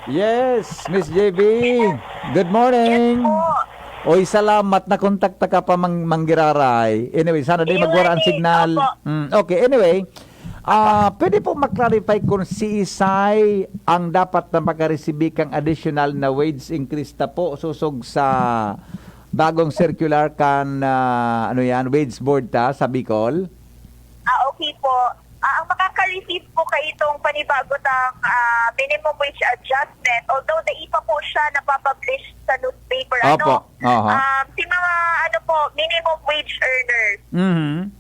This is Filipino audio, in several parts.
Yes, Miss JB. Good morning. Po. Oy, salamat na kontakta ka pa manggiraray. Anyway, sana din magwara ang signal. Opo. Okay, anyway. Pwede po maklarify kung si Isay ang dapat na makaresibi kang additional na wage increase na po susog sa bagong circular kan wage board ta sa Bicol. Okay po. Ang makaka-receive po kay itong panibago ng minimum wage adjustment, although the ipa po siya napapublish sa newspaper. Opo. Si mga minimum wage earners. Mhm.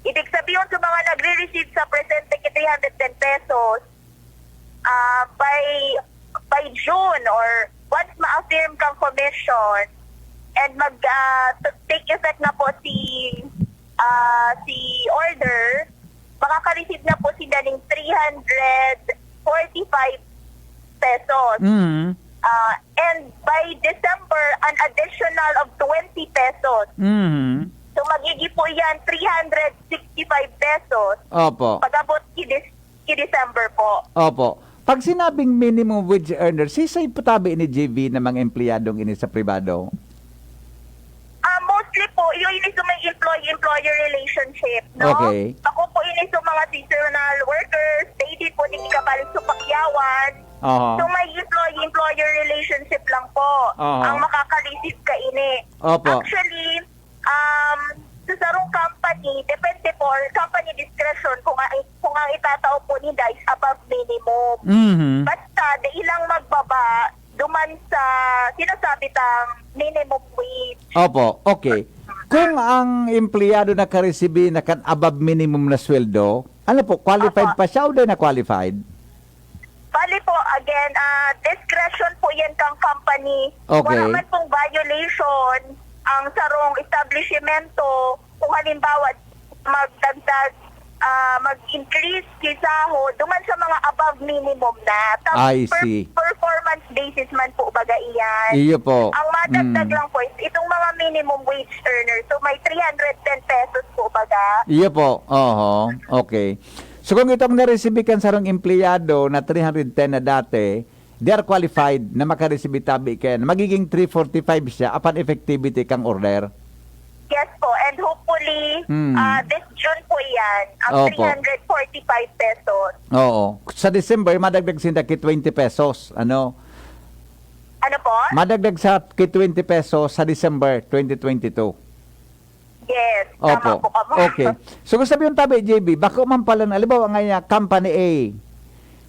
Ibig sabihin sa mga nagre-receive sa presente 310 pesos, by June or once ma-affirm kang commission and take effect na po si order, makaka-receive na po sila ng 345 pesos. Mhm. And by December, an additional of 20 pesos. Mhm. So magiging po yan 365 pesos Opo. pag-abot December po. Opo. Pag sinabing minimum wage earner, sisay putabi ni JV na mga empleyadong ini sa pribado? Mostly po, yung ini sa may employee-employer relationship, no? Okay. Ako po ini sa mga seasonal workers, they din po hindi kapalit sa pakyawan. Oho. So may employee-employer relationship lang po ang makaka-receive ka ini. Opo. Actually, sa sarong company, depende po, or company discretion kung ang itatao po nila is above minimum. Mhm. Basta, di ilang magbaba, duman sa sinasabi tang minimum wage. Opo, okay. Kung ang empleyado na karesibi na kan above minimum na sweldo, ano po, qualified Opo. pa siya o di na qualified? Bali po, again, discretion po yan kang company. Okay. Wala man pong violation ang sarong establishmento kung halimbawa magdagdag, mag-increase kisahod, duman sa mga above minimum na. I see. Performance basis man po baga iyan. Iyo po. Ang madagdag lang po is itong mga minimum wage earners. So may 310 pesos po baga. Iyo po. Oho. Okay. So kung itong naresibi kan sarong empleyado na 310 na dati, they are qualified na makaresibi tabi ken. Magiging 345 siya upon effectivity kang order. Yes po, and hopefully, this June po yan, ang Opo. 345 pesos. Oo. Sa December, madagdag sinda kit 20 pesos. Ano? Ano po? Madagdag sa kit 20 pesos sa December 2022. Yes, Opo. tama po ka mo. Okay. So kung sabi yung tabi, JB, bako man pala, alibawa nga company A,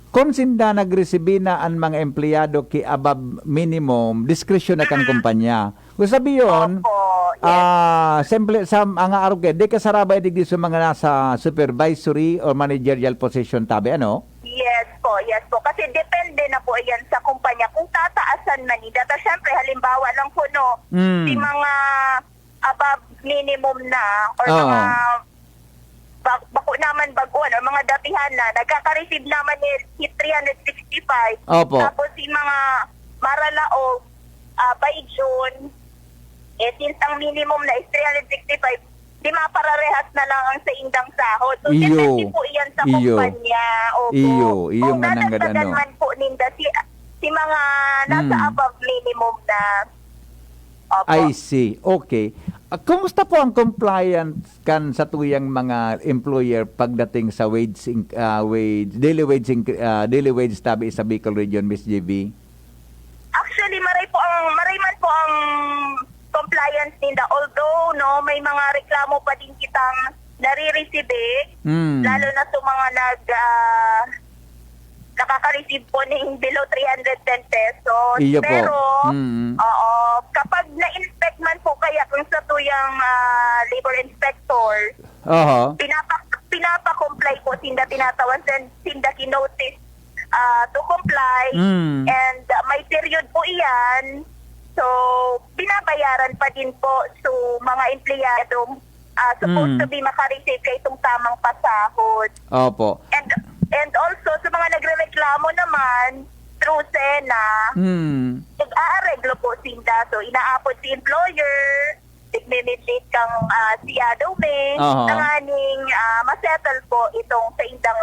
kung sinda nagresibi na ang mga empleyado ki above minimum, discretion na kang kumpanya. Kung sabi yun, Opo, yes. simple, sa mga aruge, di ka saraba idig sa mga nasa supervisory or managerial position tabi, ano? Yes po, yes po. Kasi depende na po yan sa kumpanya. Kung tataasan man ni data, syempre, halimbawa lang po, no, si mga above minimum na or mga bako naman baguan or mga datihan na, nagkaka-receive naman ni 365. Opo. Tapos si mga maralaog by June, since ang minimum na is 365, di mapararehas na lang ang sa indang sahod. So, Iyo. depende po iyan sa Iyo. kumpanya. Opo. Iyo Kung nga nang dadagdagan gadano. man po ninda si mga nasa above minimum na. Opo. I see. Okay. Kumusta po ang compliance kan sa tuyang mga employer pagdating sa daily wage tabi sa Bicol Region, Miss JB? Actually, maray man po ang compliance ninda. Although, no, may mga reklamo pa din kitang nare-receive, lalo na sa mga nakaka-receive po ng below 310 pesos. Iyo po. Pero, kapag na-inspect man po kaya kung sa tuyang labor inspector, Oho. pinapa-comply po sinda tinatawan sinda kinotice to comply and may period po iyan. So, binabayaran pa din po so mga empleyado supposed to be makareceive kay itong tamang pasahod. Opo. And also, sa mga nagrereklamo naman, through SENA, nag-aareglo po sinda. So, inaapod si employer, nagme-mediate kang siyado may, Aha. nanganing masettle po itong sa indang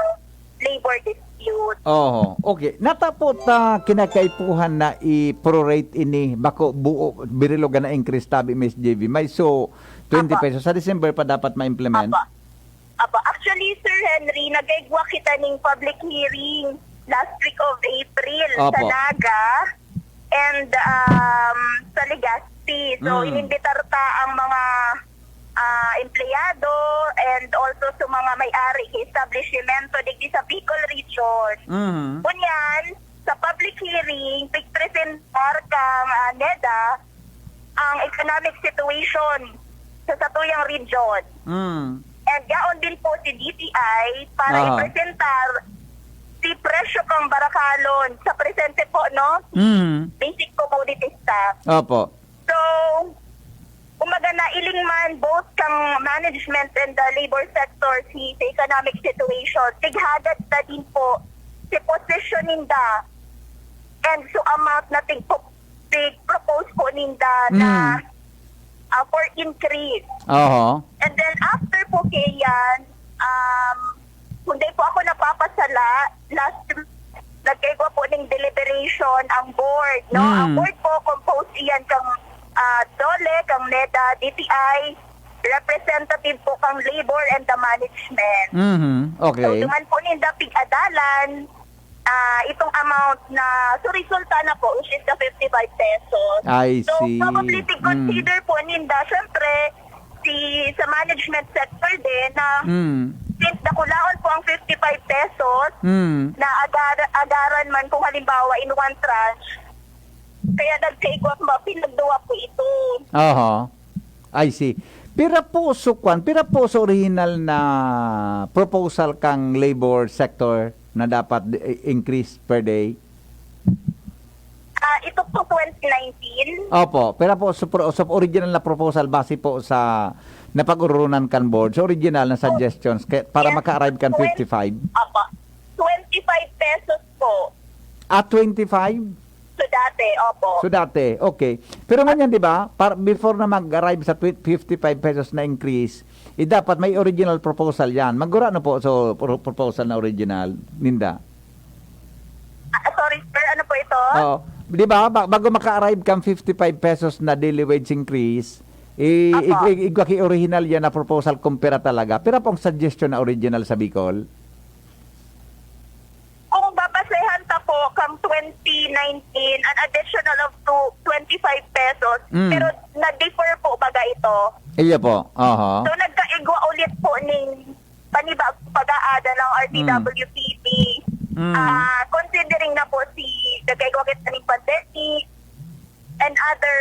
labor dispute. dispute. Oh, okay. Natapot kinakaipuhan na i-prorate ini bako buo birilo na increase tabi Miss JV. May so 20 Apa. pesos sa December pa dapat ma-implement. Apa. Actually, Sir Henry, nagaigwa kita ng public hearing last week of April sa Opo. Naga and sa Legazpi. So, inimbitar ta ang mga empleyado and also sa mga may-ari establishmento digdi sa Bicol Region. Kunyan, sa public hearing, pag-presentar kang NEDA ang economic situation sa satuyang region. And gaon din po si DTI para ipresentar si presyo kang barakalon sa presente po, no? Basic commodity stock. Opo. So, umaga na iling man both kang management and the labor sector si sa economic situation. Tighagat na din po si position ninda and so amount na propose po ninda na for increase. And then after po kayan, hindi po ako napapasala, last week, nagkaigwa po ng deliberation ang board. No? Ang board po, composed iyan kang DOLE, kang NEDA, DTI, representative po kang labor and the management. Okay. So, duman po ninda pig-adalan, itong amount na, so resulta na po, which is the 55 pesos. I So, see. probably consider po ninda, syempre, sa management sector din na since nakulaon po ang 55 pesos na agaran man kung halimbawa in one tranche, kaya nagkaigwap mo, pinagduwa po ito. I see. Pira po sa original na proposal kang labor sector na dapat increase per day? Ito po 2019. Opo, pero po sa original na proposal base po sa napag-urunan kan board, sa original na suggestions para Yes, maka-arrive kan 55. Apa. 25 pesos po. 25? So dati, opo. So dati, okay. Pero ganyan 'di ba? Before na mag-arrive sa 55 pesos na increase, dapat may original proposal 'yan. Magura na po so proposal na original, Ninda. Sorry, sir, ano po ito? Oo. 'Di ba? Bago maka-arrive kang 55 pesos na daily wage increase, igwaki original 'yan na proposal kumpara talaga. Pero pong suggestion na original sa Bicol. Kung babasehan ta po kang 2019, an additional of 25 pesos, pero na-defer po baga ito. Iya po. So nagkaigwa ulit po ng panibag pag-aada ng RTWPP. Considering na po si nagkaigwa kita ng pandemic and other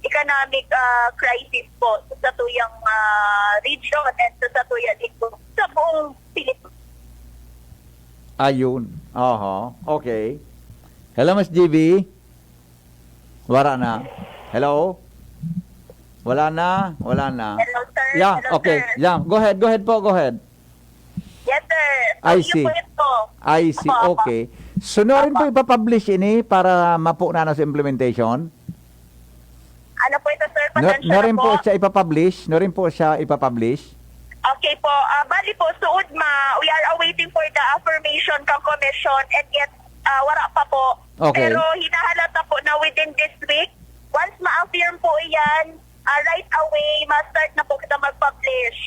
economic crisis po sa tuyang region and sa tuyang dito sa buong Pilipinas. Ayun. Okay. Hello, Mas GB. Wala na. Hello? Wala na. Hello, sir. Yeah, Hello, okay. sir. Yeah, go ahead po. Yes, sir. I So, see. yun po ito. I see. Okay. So, norin po ipapublish ini para mapo na sa implementation? Ano po ito, sir? Pasensya Norin na po siya ipapublish? Okay po. Bali po, suod we are awaiting for the affirmation ng commission and yet wala pa po. Okay. Pero hinahalata po na within this week, once ma-affirm po iyan, right away, ma-start na po kita mag-publish.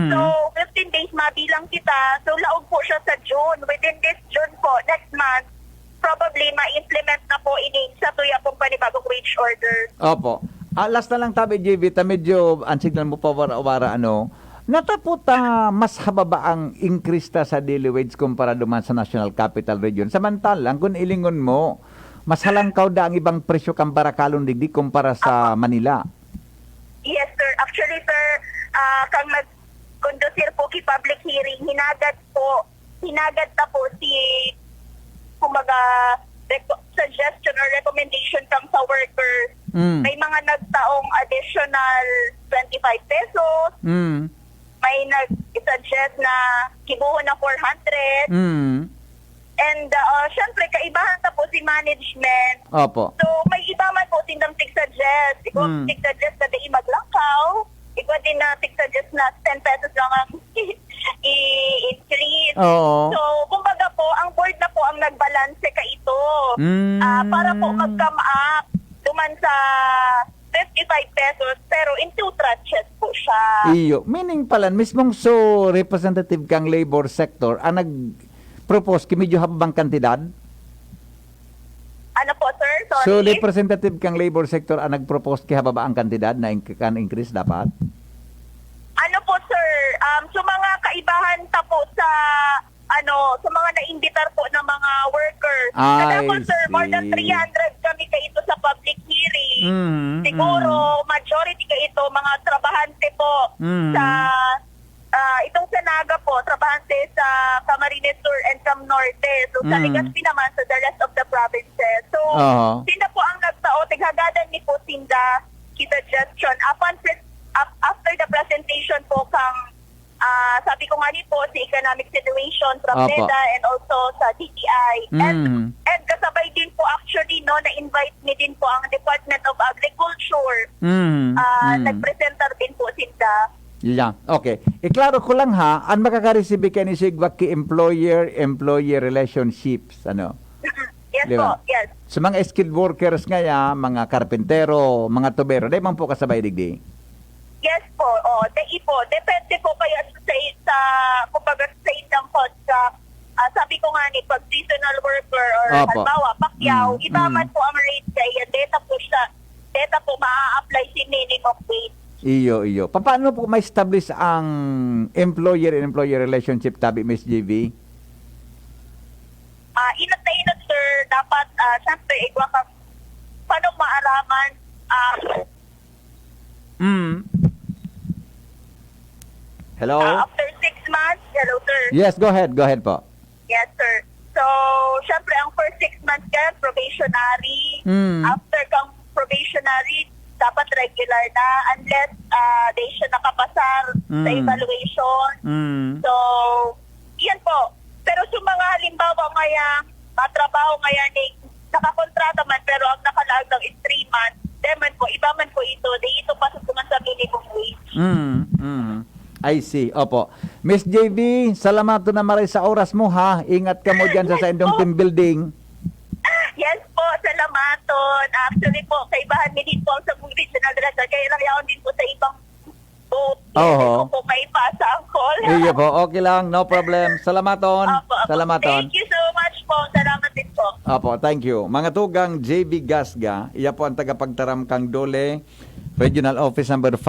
So, 15 days mabilang kita. So, laog po siya sa June. Within this June po, next month, probably ma-implement na po ini sa tuya pong panibagong wage order. Opo. Last na lang tabi, JV, medyo ang signal mo pa wara natapot mas hababa ang increase sa daily wage kumpara duman sa National Capital Region. Samantalang, kung ilingon mo, mas halangkaw da ang ibang presyo kang barakalon digdi kumpara sa Manila. Yes, sir. Actually, sir, kang nag-conducir po ki public hearing, hinagad na po si kumaga suggestion or recommendation kang sa workers. May mga nagtaong additional 25 pesos. May nag-suggest na kibuho na 400. And syempre, kaibahan na po si management. Opo. So, may iba man po sindang tig-suggest. Ikaw tig-suggest na di maglangkaw. Ikaw din na tig-suggest na 10 pesos lang ang i-increase. Oo. So, kumbaga po, ang board na po ang nagbalanse ka ito. Para po mag-come up duman sa 55 pesos pero in 2 tranches po siya. Iyo. Meaning pala, mismong representative kang labor sector ang nag-propose medyo habang kantidad? Ano po, sir? Sorry. So, representative kang labor sector ang nag-propose hababa ang kantidad na increase dapat? Ano po, sir? So mga kaibahan ta po sa sa mga naimbitar po ng mga workers. Kaya po, sir, more than 300 kami kayo sa public hearing. Siguro, majority kayo mga trabahante po sa itong Sanaga po, trabahante sa Camarines Sur and Cam Norte. So, sa Legazpi naman, sa the rest of the provinces. So, sinda po ang nagtao, tighagadan ni po sinda suggestion. After the presentation po kang sabi ko nga po sa economic situation from NEDA and also sa DTI. And kasabay din po actually na-invite ni din po ang Department of Agriculture. Nagpresentar din po sila. Yeah, okay. Iklaro ko lang ha, ang makakareceive ka ni Sigwak ki employer relationships, ano? Yes Diba? po, yes. Sa mga skilled workers ngaya, mga karpentero, mga tubero, di man po kasabay digdi? Yes po, depende po kaya sa kumbaga sa isang contract. Sabi ko nga pag seasonal worker or halimbawa, pakyaw, iba man po ang rate kaya data po maa-apply si minimum wage. Iyo. Paano po ma-establish ang employer and employer relationship tabi, Miss JV? Inat na inat, sir. Dapat, syempre, paano maaraman Hello? after 6 months? Hello, sir. Yes, go ahead po. Yes, sir. So, syempre, ang first 6 months ka, probationary. After kang probationary, dapat regular na unless they should nakapasar sa evaluation. So, yan po. Pero sa mga halimbawa ngayang matrabaho ngayon nakakontrata man pero ang nakalaag lang is 3 months, man po, iba man po ito, ito pasok naman sa minimum wage. I see. Opo. Miss JV, salamat na maray sa oras mo ha. Ingat ka mo dyan sa indong team building. Yes po, salamaton. Actually po, kaibahan mi din po sa regional director. Kaya lang yaon din po sa ibang boat. Hindi ko po may pasa ang call. Iyo po, okay lang. No problem. Salamaton. Salamaton. Thank you so much po. Salamat din po. Opo, thank you. Mga tugang JV Gasga, iya po ang tagapagtaram kang Dole, Regional Office number 5.